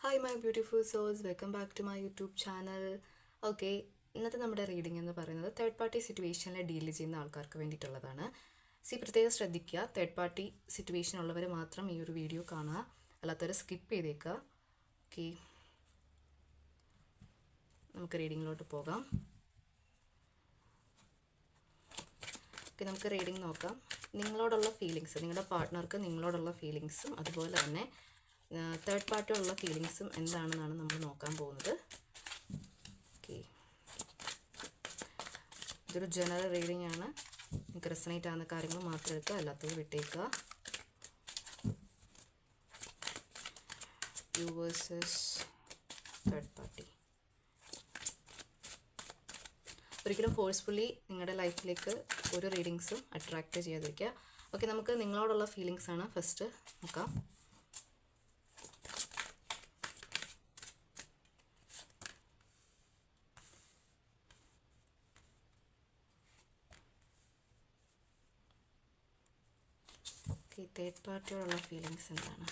Hi my beautiful souls, welcome back to my YouTube channel. Okay, ഇന്നത്തെ നമ്മുടെ reading എന്ന് പറയുന്നത് തേർഡ് പാർട്ടി സിറ്റുവേഷനിൽ ഡീൽ ചെയ്യുന്ന ആൾക്കാർക്ക് വേണ്ടിയിട്ടുള്ളതാണ്. പ്രത്യേകം ശ്രദ്ധിക്കുക, തേർഡ് പാർട്ടി സിറ്റുവേഷൻ ഉള്ളവർ മാത്രം ഈ ഒരു വീഡിയോ കാണുക, അല്ലാത്തവരെ സ്കിപ്പ് ചെയ്തേക്കുക. ഓക്കെ, നമുക്ക് റീഡിങ്ങിലോട്ട് പോകാം. ഓക്കെ, നമുക്ക് റീഡിംഗ് നോക്കാം. നിങ്ങളോടുള്ള ഫീലിങ്സ്, നിങ്ങളുടെ പാർട്ട്ണർക്ക് നിങ്ങളോടുള്ള ഫീലിങ്സും അതുപോലെ തന്നെ തേർഡ് പാർട്ടിയുള്ള ഫീലിങ്സും എന്താണെന്നാണ് നമ്മൾ നോക്കാൻ പോകുന്നത്. ഓക്കെ, ഇതൊരു ജനറൽ റീഡിംഗ് ആണ്. നിങ്ങൾക്ക് റെസണേറ്റ് ആകുന്ന കാര്യങ്ങൾ മാത്രം എടുക്കുക, അല്ലാത്തത് വിട്ടേക്കുക. You versus third party. ഒരിക്കലും ഫോഴ്സ്ഫുള്ളി നിങ്ങളുടെ ലൈഫിലേക്ക് ഒരു റീഡിങ്സും അട്രാക്റ്റ് ചെയ്യാതിരിക്കുക. ഓക്കെ, നമുക്ക് നിങ്ങളോടുള്ള ഫീലിങ്സ് ആണ് ഫസ്റ്റ് നോക്കാം. ഓക്കെ, തേർഡ് പാർട്ടിയോടുള്ള ഫീലിങ്സ് എന്താണ്?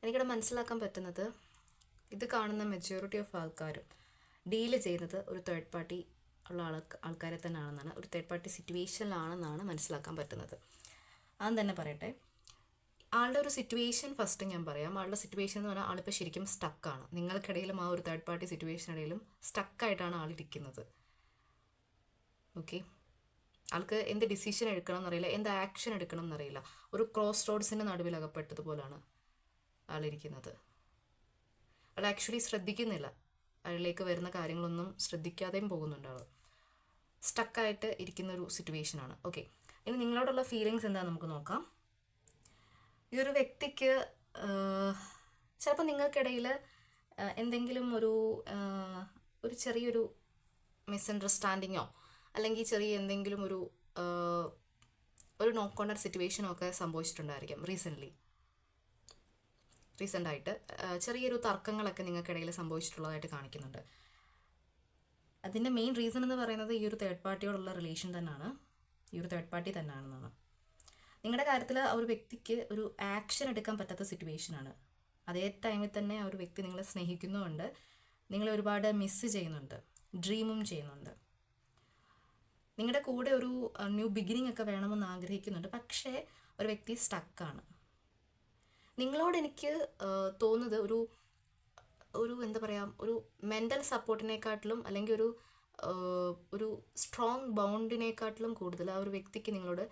എനിക്കിവിടെ മനസ്സിലാക്കാൻ പറ്റുന്നത്, ഇത് കാണുന്ന മെജോറിറ്റി ഓഫ് ആൾക്കാരും ഡീല് ചെയ്യുന്നത് ഒരു തേർഡ് പാർട്ടി ഉള്ള ആൾക്കാരെ തന്നെ ആണെന്നാണ്, ഒരു തേർഡ് പാർട്ടി സിറ്റുവേഷനിലാണെന്നാണ് മനസ്സിലാക്കാൻ പറ്റുന്നത്. അത് തന്നെ പറയട്ടെ. ആളുടെ ഒരു സിറ്റുവേഷൻ ഫസ്റ്റ് ഞാൻ പറയാം. ആളുടെ സിറ്റുവേഷൻ എന്ന് പറഞ്ഞാൽ ആളിപ്പോൾ ശരിക്കും സ്റ്റക്കാണ്. നിങ്ങൾക്കിടയിലും ആ ഒരു തേർഡ് പാർട്ടി സിറ്റുവേഷനിടയിലും സ്റ്റക്കായിട്ടാണ് ആളിരിക്കുന്നത്. ഓക്കെ, ആൾക്ക് എന്ത് ഡിസിഷൻ എടുക്കണം എന്നറിയില്ല, എന്ത് ആക്ഷൻ എടുക്കണം എന്നറിയില്ല. ഒരു ക്രോസ് റോഡ്സിൻ്റെ നടുവിൽ അകപ്പെട്ടതുപോലാണ് ആളിരിക്കുന്നത്. ആൾ ആക്ച്വലി ശ്രദ്ധിക്കുന്നില്ല, അയാളിലേക്ക് വരുന്ന കാര്യങ്ങളൊന്നും ശ്രദ്ധിക്കാതെയും പോകുന്നുണ്ട്. ആൾ സ്റ്റക്കായിട്ട് ഇരിക്കുന്ന ഒരു സിറ്റുവേഷനാണ്. ഓക്കെ, ഇനി നിങ്ങളോടുള്ള ഫീലിങ്സ് എന്താണെന്ന് നമുക്ക് നോക്കാം. ഈ ഒരു വ്യക്തിക്ക് ചിലപ്പോൾ നിങ്ങൾക്കിടയിൽ എന്തെങ്കിലും ഒരു ചെറിയൊരു മിസ്അണ്ടർസ്റ്റാൻഡിങ്ങോ അല്ലെങ്കിൽ ചെറിയ എന്തെങ്കിലും ഒരു നോ കോൺടാക്ട് സിറ്റുവേഷനോ ഒക്കെ സംഭവിച്ചിട്ടുണ്ടായിരിക്കും റീസെൻ്റായിട്ട്. ചെറിയൊരു തർക്കങ്ങളൊക്കെ നിങ്ങൾക്കിടയിൽ സംഭവിച്ചിട്ടുള്ളതായിട്ട് കാണിക്കുന്നുണ്ട്. അതിൻ്റെ മെയിൻ റീസൺ എന്ന് പറയുന്നത് ഈ ഒരു തേർഡ് പാർട്ടിയോടുള്ള റിലേഷൻ തന്നെയാണ്, ഈ ഒരു തേർഡ് പാർട്ടി തന്നെയാണെന്നാണ്. നിങ്ങളുടെ കാര്യത്തിൽ ആ ഒരു വ്യക്തിക്ക് ഒരു ആക്ഷൻ എടുക്കാൻ പറ്റാത്ത സിറ്റുവേഷനാണ്. അതേ ടൈമിൽ തന്നെ ആ ഒരു വ്യക്തി നിങ്ങളെ സ്നേഹിക്കുന്നുമുണ്ട്, നിങ്ങളെ ഒരുപാട് മിസ്സ് ചെയ്യുന്നുണ്ട്, ഡ്രീമും ചെയ്യുന്നുണ്ട്. നിങ്ങളുടെ കൂടെ ഒരു ന്യൂ ബിഗിനിങ് ഒക്കെ വേണമെന്ന് ആഗ്രഹിക്കുന്നുണ്ട്. പക്ഷേ ഒരു വ്യക്തി സ്റ്റക്കാണ്. നിങ്ങളോട് എനിക്ക് തോന്നുന്നത് ഒരു എന്താ പറയുക, ഒരു മെൻ്റൽ സപ്പോർട്ടിനെക്കാട്ടിലും അല്ലെങ്കിൽ ഒരു സ്ട്രോങ് ബോണ്ടിനെക്കാട്ടിലും കൂടുതൽ ആ ഒരു വ്യക്തിക്ക് നിങ്ങളോട്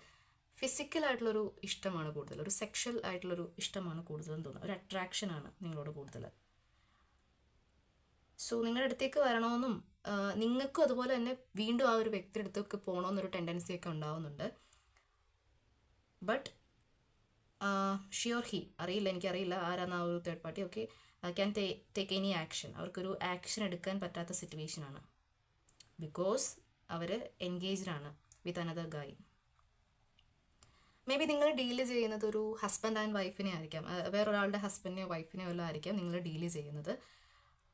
ഫിസിക്കലായിട്ടുള്ളൊരു ഇഷ്ടമാണ് കൂടുതൽ, ഒരു സെക്ഷൽ ആയിട്ടുള്ളൊരു ഇഷ്ടമാണ് കൂടുതലെന്ന് തോന്നുന്നു. ഒരു അട്രാക്ഷനാണ് നിങ്ങളോട് കൂടുതൽ. സോ നിങ്ങളുടെ അടുത്തേക്ക് വരണമെന്നും നിങ്ങൾക്കും അതുപോലെ തന്നെ വീണ്ടും ആ ഒരു വ്യക്തിയുടെ അടുത്തേക്ക് പോകണമെന്നൊരു ടെൻഡൻസിയൊക്കെ ഉണ്ടാവുന്നുണ്ട്. ബട്ട് ഷി ഓർ ഹി, അറിയില്ല, എനിക്കറിയില്ല ആരാണ് ആ ഒരു third party. Okay, can take any action. അവർക്കൊരു ആക്ഷൻ എടുക്കാൻ പറ്റാത്ത സിറ്റുവേഷനാണ്. ബിക്കോസ് അവർ എൻഗേജ്ഡാണ് with another guy. Maybe നിങ്ങൾ ഡീല് ചെയ്യുന്നത് ഒരു ഹസ്ബൻഡ് ആൻഡ് വൈഫിനെ ആയിരിക്കാം, വേറൊരാളുടെ ഹസ്ബൻഡിനെയോ വൈഫിനെയോ എല്ലാം ആയിരിക്കാം നിങ്ങൾ ഡീല് ചെയ്യുന്നത്.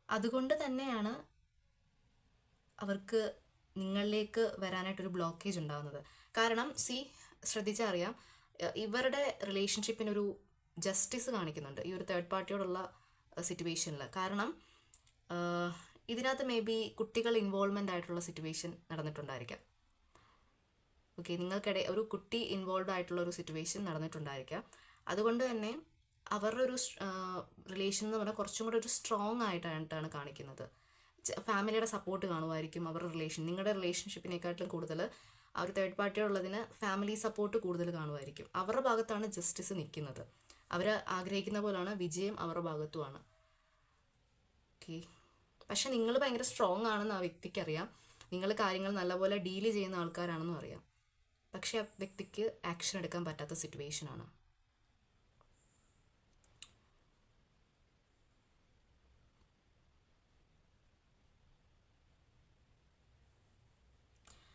അതുകൊണ്ട് തന്നെയാണ് അവർക്ക് നിങ്ങളിലേക്ക് വരാനായിട്ടൊരു ബ്ലോക്കേജ് ഉണ്ടാകുന്നത്. കാരണം ശ്രദ്ധിച്ചാൽ അറിയാം, ഇവരുടെ റിലേഷൻഷിപ്പിനൊരു ജസ്റ്റിസ് കാണിക്കുന്നുണ്ട് ഈ ഒരു തേർഡ് പാർട്ടിയോടുള്ള സിറ്റുവേഷനിൽ. കാരണം ഇതിനകത്ത് മേ ബി കുട്ടികൾ ഇൻവോൾവ്മെൻ്റ് ആയിട്ടുള്ള സിറ്റുവേഷൻ നടന്നിട്ടുണ്ടായിരിക്കാം. ഓക്കെ, നിങ്ങൾക്കിടെ ഒരു കുട്ടി ഇൻവോൾവ് ആയിട്ടുള്ള ഒരു സിറ്റുവേഷൻ നടന്നിട്ടുണ്ടായിരിക്കാം. അതുകൊണ്ട് തന്നെ അവരുടെ ഒരു റിലേഷൻ എന്ന് പറഞ്ഞാൽ കുറച്ചും കൂടെ ഒരു സ്ട്രോങ് ആയിട്ടാണ് കാണിക്കുന്നത്. ഫാമിലിയുടെ സപ്പോർട്ട് കാണുമായിരിക്കും അവരുടെ റിലേഷൻ. നിങ്ങളുടെ റിലേഷൻഷിപ്പിനെക്കാട്ടിലും കൂടുതൽ ആ ഒരു തേർഡ് പാർട്ടിയുള്ളതിന് ഫാമിലി സപ്പോർട്ട് കൂടുതൽ കാണുമായിരിക്കും. അവരുടെ ഭാഗത്താണ് ജസ്റ്റിസ് നിൽക്കുന്നത്. അവർ ആഗ്രഹിക്കുന്ന പോലെയാണ് വിജയം അവരുടെ ഭാഗത്തുമാണ്. ഓക്കെ, പക്ഷെ നിങ്ങൾ ഭയങ്കര സ്ട്രോങ് ആണെന്ന് ആ വ്യക്തിക്ക് അറിയാം, നിങ്ങൾ കാര്യങ്ങൾ നല്ലപോലെ ഡീല് ചെയ്യുന്ന ആൾക്കാരാണെന്നും അറിയാം. പക്ഷെ ആ വ്യക്തിക്ക് ആക്ഷൻ എടുക്കാൻ പറ്റാത്ത സിറ്റുവേഷനാണ്.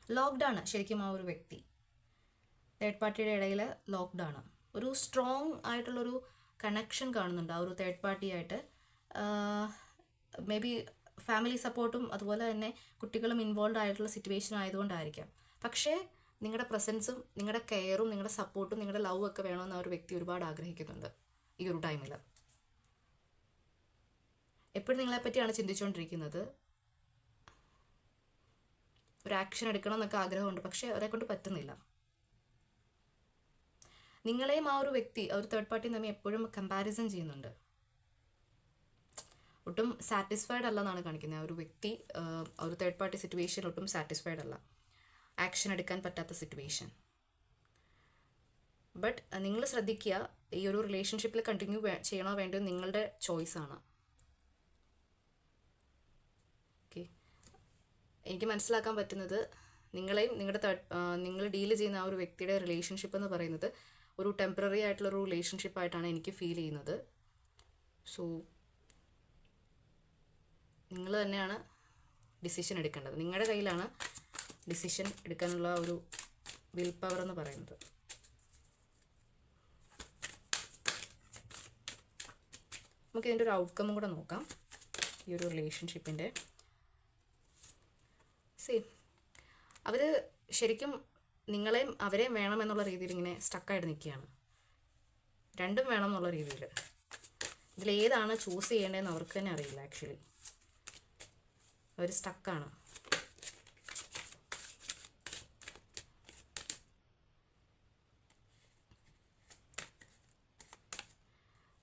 ലോക്ക്ഡാണ് ശരിക്കും ആ ഒരു വ്യക്തി. തേർഡ് പാർട്ടിയുടെ ഇടയിൽ ലോക്ക്ഡാണ്. ഒരു സ്ട്രോങ് ആയിട്ടുള്ളൊരു കണക്ഷൻ കാണുന്നുണ്ട് ആ ഒരു തേർഡ് പാർട്ടിയായിട്ട്. മേ ബി ഫാമിലി സപ്പോർട്ടും അതുപോലെ തന്നെ കുട്ടികളും ഇൻവോൾവ് ആയിട്ടുള്ള സിറ്റുവേഷൻ ആയതുകൊണ്ടായിരിക്കാം. പക്ഷേ നിങ്ങളുടെ പ്രസൻസും നിങ്ങളുടെ കെയറും നിങ്ങളുടെ സപ്പോർട്ടും നിങ്ങളുടെ ലവ് ഒക്കെ വേണമെന്ന് ആ ഒരു വ്യക്തി ഒരുപാട് ആഗ്രഹിക്കുന്നുണ്ട് ഈ ഒരു ടൈമിൽ. എപ്പോഴും നിങ്ങളെപ്പറ്റിയാണ് ചിന്തിച്ചുകൊണ്ടിരിക്കുന്നത്. ഒരു ആക്ഷൻ എടുക്കണം എന്നൊക്കെ ആഗ്രഹമുണ്ട്, പക്ഷേ അവരെ കൊണ്ട് പറ്റുന്നില്ല. നിങ്ങളെയും ആ ഒരു വ്യക്തി, ആ ഒരു തേർഡ് പാർട്ടി തമ്മിൽ എപ്പോഴും കമ്പാരിസൺ ചെയ്യുന്നുണ്ട്. ഒട്ടും സാറ്റിസ്ഫൈഡ് അല്ല എന്നാണ് കാണിക്കുന്നത്. ആ ഒരു വ്യക്തി ആ ഒരു തേർഡ് പാർട്ടി സിറ്റുവേഷൻ ഒട്ടും സാറ്റിസ്ഫൈഡ് അല്ല. ആക്ഷൻ എടുക്കാൻ പറ്റാത്ത സിറ്റുവേഷൻ. ബട്ട് നിങ്ങൾ ശ്രദ്ധിക്കുക, ഈ ഒരു റിലേഷൻഷിപ്പിൽ കണ്ടിന്യൂ ചെയ്യണോ വേണ്ടോ നിങ്ങളുടെ ചോയ്സാണ്. ഓക്കെ, എനിക്ക് മനസ്സിലാക്കാൻ പറ്റുന്നത് നിങ്ങളെയും നിങ്ങൾ ഡീൽ ചെയ്യുന്ന ആ ഒരു വ്യക്തിയുടെ റിലേഷൻഷിപ്പ് എന്ന് പറയുന്നത് ഒരു ടെമ്പററി ആയിട്ടുള്ളൊരു റിലേഷൻഷിപ്പായിട്ടാണ് എനിക്ക് ഫീൽ ചെയ്യുന്നത്. സോ നിങ്ങൾ തന്നെയാണ് ഡിസിഷൻ എടുക്കേണ്ടത്. നിങ്ങളുടെ കയ്യിലാണ് ഡിസിഷൻ എടുക്കാനുള്ള ഒരു വിൽ പവർ എന്ന് പറയുന്നത്. നമുക്കിതിൻ്റെ ഒരു ഔട്ട്കമ്മും കൂടെ നോക്കാം ഈ ഒരു റിലേഷൻഷിപ്പിൻ്റെ. അവർ ശരിക്കും നിങ്ങളെയും അവരെയും വേണമെന്നുള്ള രീതിയിൽ ഇങ്ങനെ സ്റ്റക്കായിട്ട് നിൽക്കുകയാണ്. രണ്ടും വേണം എന്നുള്ള രീതിയിൽ. ഇതിലേതാണ് ചൂസ് ചെയ്യേണ്ടതെന്ന് അവർക്ക് തന്നെ അറിയില്ല. ആക്ച്വലി അവർ സ്റ്റക്കാണ്.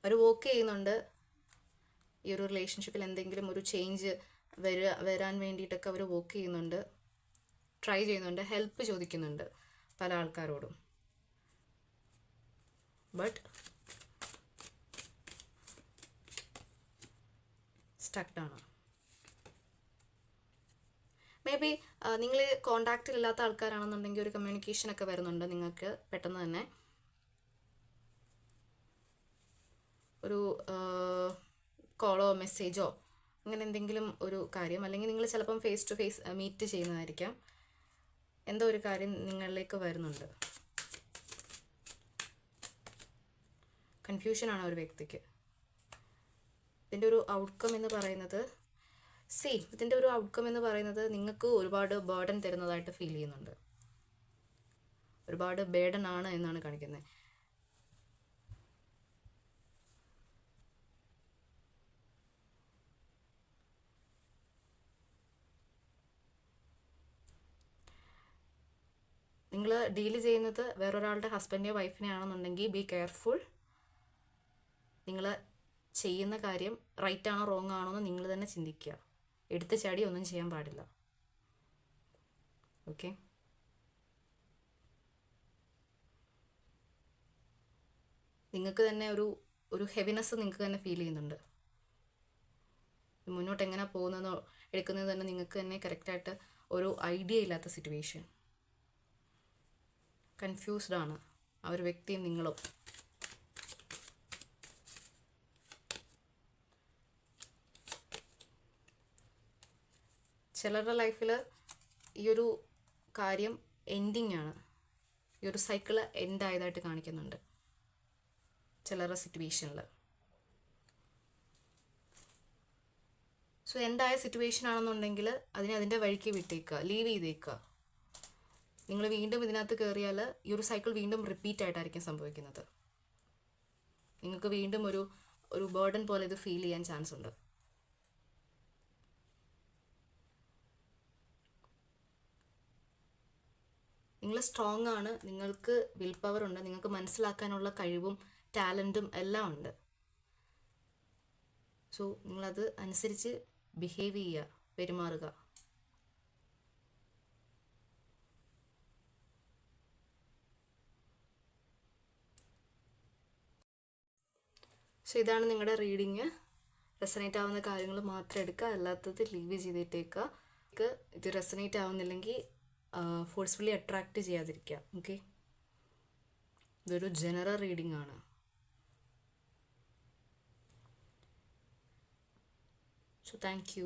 അവർ വർക്ക് ചെയ്യുന്നുണ്ട്. ഈ ഒരു റിലേഷൻഷിപ്പിൽ എന്തെങ്കിലും ഒരു ചേഞ്ച് വരാൻ വേണ്ടിയിട്ടൊക്കെ അവർ വർക്ക് ചെയ്യുന്നുണ്ട്, ട്രൈ ചെയ്യുന്നുണ്ട്, ഹെൽപ്പ് ചോദിക്കുന്നുണ്ട് പല ആൾക്കാരോടും. ബട്ട് സ്റ്റക്ഡാണ്. മേ ബി നിങ്ങൾ കോണ്ടാക്റ്റിലില്ലാത്ത ആൾക്കാരാണെന്നുണ്ടെങ്കിൽ ഒരു കമ്മ്യൂണിക്കേഷനൊക്കെ വരുന്നുണ്ട് നിങ്ങൾക്ക് പെട്ടെന്ന് തന്നെ. ഒരു കോളോ മെസ്സേജോ അങ്ങനെ എന്തെങ്കിലും ഒരു കാര്യം, അല്ലെങ്കിൽ നിങ്ങൾ ചിലപ്പം ഫേസ് ടു ഫേസ് മീറ്റ് ചെയ്യുന്നതായിരിക്കാം. എന്തോ ഒരു കാര്യം നിങ്ങളിലേക്ക് വരുന്നുണ്ട്. കൺഫ്യൂഷനാണ് ഒരു വ്യക്തിക്ക്. ഇതിൻ്റെ ഒരു ഔട്ട്കം എന്ന് പറയുന്നത് നിങ്ങൾക്ക് ഒരുപാട് ബേർഡൻ തരുന്നതായിട്ട് ഫീൽ ചെയ്യുന്നുണ്ട്. ഒരുപാട് ബേർഡൻ ആണ് എന്നാണ് കാണിക്കുന്നത്. നിങ്ങൾ ഡീൽ ചെയ്യുന്നത് വേറൊരാളുടെ ഹസ്ബൻഡിനെയോ വൈഫിനെയോ ആണെന്നുണ്ടെങ്കിൽ ബി കെയർഫുൾ. നിങ്ങൾ ചെയ്യുന്ന കാര്യം റൈറ്റ് ആണോ റോങ് ആണോ എന്ന് നിങ്ങൾ തന്നെ ചിന്തിക്കുക. എടുത്ത് ചാടി ഒന്നും ചെയ്യാൻ പാടില്ല. ഓക്കെ, നിങ്ങൾക്ക് തന്നെ ഒരു ഹെവിനെസ് നിങ്ങൾക്ക് തന്നെ ഫീൽ ചെയ്യുന്നുണ്ട്. മുന്നോട്ട് എങ്ങനെ പോകുന്നതെന്നോ എടുക്കുന്നത് തന്നെ നിങ്ങൾക്ക് തന്നെ കറക്റ്റായിട്ട് ഒരു ഐഡിയ ഇല്ലാത്ത സിറ്റുവേഷൻ. കൺഫ്യൂസ്ഡ് ആണ് ആ ഒരു വ്യക്തിയും നിങ്ങളും. ചിലരുടെ ലൈഫിൽ ഈ ഒരു കാര്യം എൻഡിങ് ആണ്. ഈ ഒരു സൈക്കിള് എൻഡ് ആയതായിട്ട് കാണിക്കുന്നുണ്ട് ചിലരുടെ സിറ്റുവേഷനിൽ. സോ എൻഡായ സിറ്റുവേഷൻ ആണെന്നുണ്ടെങ്കിൽ അതിനെ അതിൻ്റെ വഴിക്ക് വിട്ടേക്കുക, ലീവ് ചെയ്തേക്കുക. നിങ്ങൾ വീണ്ടും ഇതിനകത്ത് കയറിയാൽ ഈ ഒരു സൈക്കിൾ വീണ്ടും റിപ്പീറ്റ് ആയിട്ടായിരിക്കും സംഭവിക്കുന്നത്. നിങ്ങൾക്ക് വീണ്ടും ഒരു ബേർഡൻ പോലെ ഇത് ഫീൽ ചെയ്യാൻ ചാൻസ് ഉണ്ട്. നിങ്ങൾ സ്ട്രോങ് ആണ്, നിങ്ങൾക്ക് വിൽ പവർ ഉണ്ട്, നിങ്ങൾക്ക് മനസ്സിലാക്കാനുള്ള കഴിവും ടാലൻറ്റും എല്ലാം ഉണ്ട്. സോ നിങ്ങളത് അനുസരിച്ച് ബിഹേവ് ചെയ്യുക, പെരുമാറുക. സോ ഇതാണ് നിങ്ങളുടെ റീഡിങ്. റെസനേറ്റ് ആവുന്ന കാര്യങ്ങൾ മാത്രം എടുക്കുക, അല്ലാത്തത് ലീവ് ചെയ്തിട്ടേക്കുക. ഇത് റെസനേറ്റ് ആവുന്നില്ലെങ്കിൽ ഫോഴ്സ്ഫുള്ളി അട്രാക്റ്റ് ചെയ്യാതിരിക്കുക. ഓക്കെ, ഇതൊരു ജനറൽ റീഡിംഗ് ആണ്. So thank you.